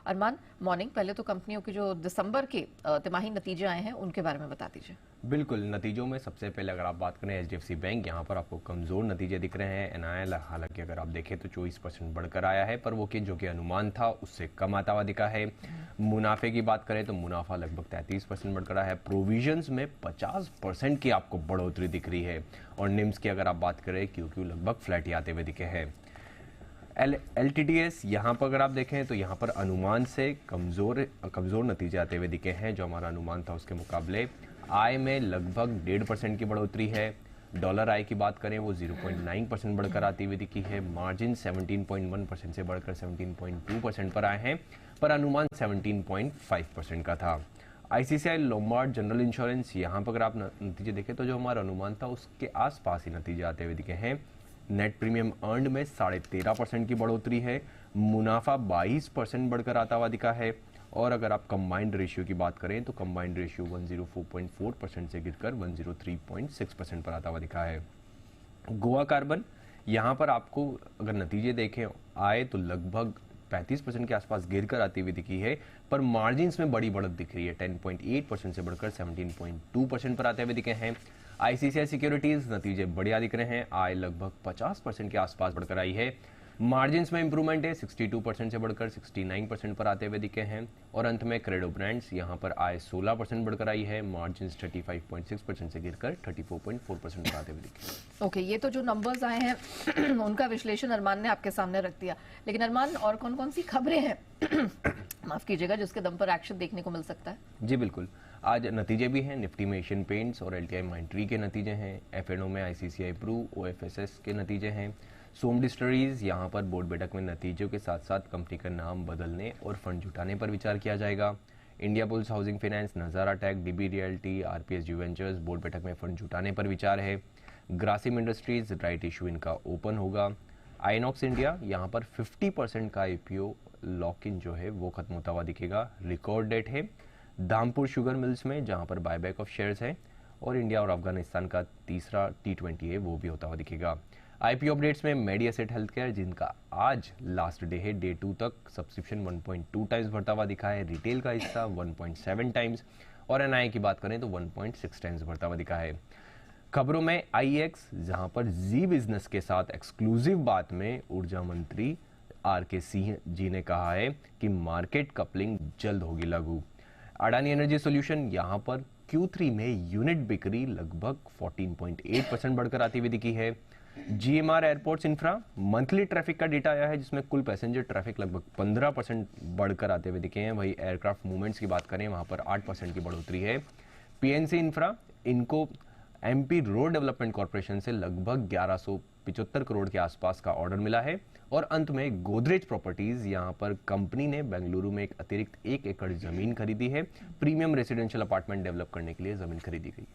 अरमान, morning. पहले तो कंपनियों के जो दिसंबर के तिमाही नतीजे आए हैं उनके बारे में बता दीजिए। बिल्कुल, नतीजों में सबसे पहले अगर आप बात करें एचडीएफसी बैंक, यहाँ पर आपको कमज़ोर नतीजे दिख रहे हैं। एनआईएल हालांकि अगर आप देखें तो 24% बढ़कर आया है, पर वो कि जो कि अनुमान था उससे कम आता हुआ दिखा है। मुनाफे की बात करें तो मुनाफा लगभग 33% बढ़कर आया है। प्रोविजंस में 50% की आपको बढ़ोतरी दिख रही है। और निम्स की अगर आप बात करें क्योंकि लगभग फ्लैट ही आते हुए दिखे हैं। LTTS यहाँ पर अगर आप देखें तो यहाँ पर अनुमान से कमज़ोर नतीजे आते हुए दिखे हैं। जो हमारा अनुमान था उसके मुकाबले आय में लगभग 1.5% की बढ़ोतरी है। डॉलर आय की बात करें वो 0.9% बढ़कर आती हुई दिखी है। मार्जिन 17.1% से बढ़कर 17.2% पर आए हैं, पर अनुमान 17.5% का था। ICICI लोम्बार्ड जनरल इंश्योरेंस, यहाँ पर अगर आप नतीजे देखें तो जो हमारा अनुमान था उसके आसपास ही नतीजे आते हुए दिखे हैं। नेट प्रीमियम अर्न्ड में 13.5% की बढ़ोतरी है। मुनाफा 22% बढ़कर आता हुआ दिखा है। और अगर आप कंबाइंड रेशियो की बात करें तो कंबाइंड रेशियो 104.4% से गिरकर 103.6% पर आता हुआ दिखा है। गोवा कार्बन, यहाँ पर आपको अगर नतीजे देखें आए तो लगभग 35% के आसपास गिरकर आती हुई दिखी है, पर मार्जिन्स में बड़ी बढ़त दिख रही है। 10.8% से बढ़कर 17.2% पर आते हुए दिखे हैं। ICICI सिक्योरिटीज नतीजे बढ़िया दिख रहे हैं। आय लगभग 50% के आसपास बढ़कर आई है। मार्जिन्स में इंप्रूवमेंट है, 62% से बढ़कर 69% पर आते हुए दिखे हैं। और अंत में क्रेडो ब्रांड्स, यहाँ पर आय 16% बढ़कर आई है। मार्जिन्स 35.6% से गिरकर 34.4% पर आते हुए दिखे। ओके, ये तो जो नंबर्स आए हैं उनका विश्लेषण अरमान ने आपके सामने रख दिया। लेकिन अरमान, और कौन कौन सी खबरें हैं माफ कीजिएगा, जिसके दम पर एक्शन देखने को मिल सकता है? जी बिल्कुल, आज नतीजे भी हैं। निफ्टी में एशियन पेंट्स और LTI माइंट्री के नतीजे हैं। FNO में ICICI प्रू, OFSS के नतीजे हैं। सोम डिस्टलरीज, यहाँ पर बोर्ड बैठक में नतीजों के साथ साथ कंपनी का नाम बदलने और फंड जुटाने पर विचार किया जाएगा। Indiabulls housing finance, Nazara tech, DB realty, RPSG ventures, board बैठक में फंड जुटाने पर विचार है। ग्रासिम इंडस्ट्रीज, राइट इशू इनका ओपन होगा। आइनॉक्स इंडिया, यहाँ पर 50% का IPO लॉक इन जो है वो खत्म होता हुआ दिखेगा। रिकॉर्ड डेट है। धामपुर शुगर मिल्स में, जहाँ पर बायबैक ऑफ शेयर्स है। और इंडिया और अफगानिस्तान का तीसरा T20 है वो भी होता हुआ दिखेगा। IPO अपडेट्स में मेडिएसेट हेल्थ केयर, जिनका आज लास्ट डे है, डे 2 तक सब्सक्रिप्शन 1.2 टाइम्स बढ़ता हुआ दिखा है। रिटेल का हिस्सा 1.7 टाइम्स और NII की बात करें तो 1.6 टाइम्स बढ़ता हुआ दिखा है। खबरों में IEX, जहां पर जी बिजनेस के साथ एक्सक्लूसिव बात में ऊर्जा मंत्री RK सिंह जी ने कहा है कि मार्केट कपलिंग जल्द होगी लागू। अडानी एनर्जी सॉल्यूशन, यहां पर Q3 में यूनिट बिक्री लगभग 14.8% बढ़कर आती हुई दिखी है। GMR airports infra, monthly traffic का डेटा आया है जिसमें कुल पैसेंजर ट्रैफिक लगभग 15% बढ़कर आते हुए दिखे हैं। वही एयरक्राफ्ट मूवमेंट्स की बात करें वहां पर 8% की बढ़ोतरी है। PNC इंफ्रा, इनको MP रोड डेवलपमेंट कॉर्पोरेशन से लगभग 1175 करोड़ के आसपास का ऑर्डर मिला है। और अंत में गोदरेज प्रॉपर्टीज, यहां पर कंपनी ने बेंगलुरु में एक अतिरिक्त 1 एकड़ जमीन खरीदी है। प्रीमियम रेसिडेंशियल अपार्टमेंट डेवलप करने के लिए जमीन खरीदी गई।